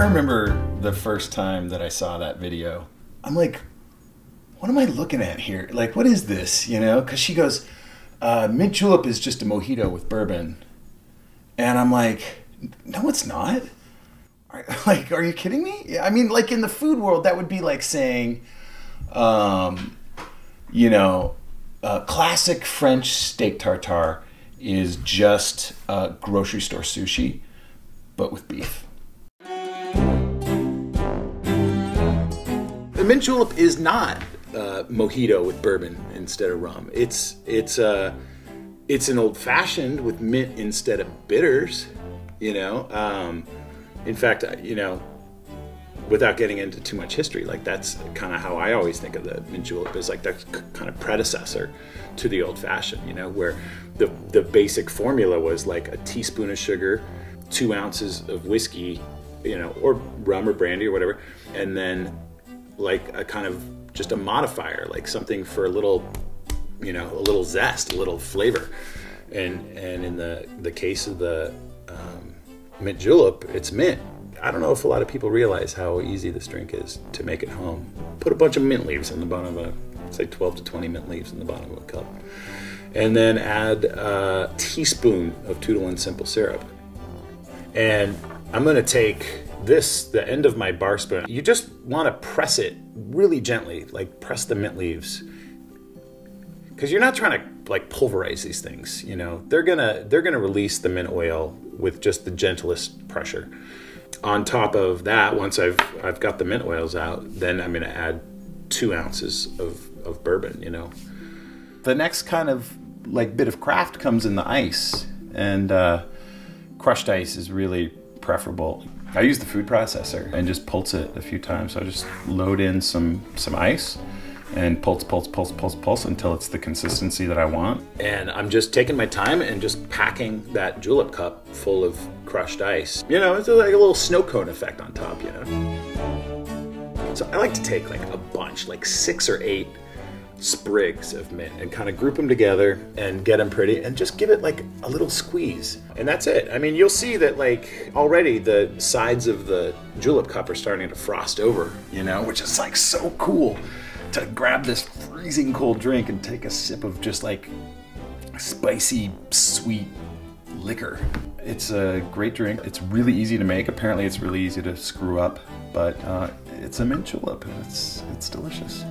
remember the first time that I saw that video. I'm like, what am I looking at here? Like, what is this, you know? Because she goes, mint julep is just a mojito with bourbon. And I'm like, no, it's not. Like, are you kidding me? I mean, like in the food world, that would be like saying, you know, classic French steak tartare is just grocery store sushi, but with beef. The mint julep is not mojito with bourbon instead of rum. It's an old fashioned with mint instead of bitters. You know, in fact, you know, without getting into too much history, like that's kind of how I always think of the mint julep, is like that kind of predecessor to the old fashioned. You know, where the basic formula was like a teaspoon of sugar, 2 ounces of whiskey, you know, or rum or brandy or whatever, and then like a kind of just a modifier, like something for a little, you know, a little zest, a little flavor. And in the case of the mint julep, it's mint. I don't know if a lot of people realize how easy this drink is to make at home. Put a bunch of mint leaves in the bottom of say 12 to 20 mint leaves in the bottom of a cup. And then add a teaspoon of Toodle & Simple syrup. And I'm gonna take the end of my bar spoon. You just wanna press it really gently, like press the mint leaves. Because you're not trying to like pulverize these things, you know. They're gonna release the mint oil with just the gentlest pressure. On top of that, once I've got the mint oils out, then I'm gonna add 2 ounces of bourbon, you know. The next kind of like bit of craft comes in the ice, and crushed ice is really preferable. I use the food processor and just pulse it a few times. So I just load in some ice and pulse until it's the consistency that I want. And I'm just taking my time and just packing that julep cup full of crushed ice. You know, it's like a little snow cone effect on top, you know. So I like to take like a bunch, like 6 or 8 sprigs of mint and kind of group them together and get them pretty and just give it like a little squeeze. And that's it. I mean, you'll see that like already the sides of the julep cup are starting to frost over, you know, which is like so cool to grab this freezing cold drink and take a sip of just like spicy, sweet liquor. It's a great drink. It's really easy to make. Apparently it's really easy to screw up, but it's a mint julep and it's delicious.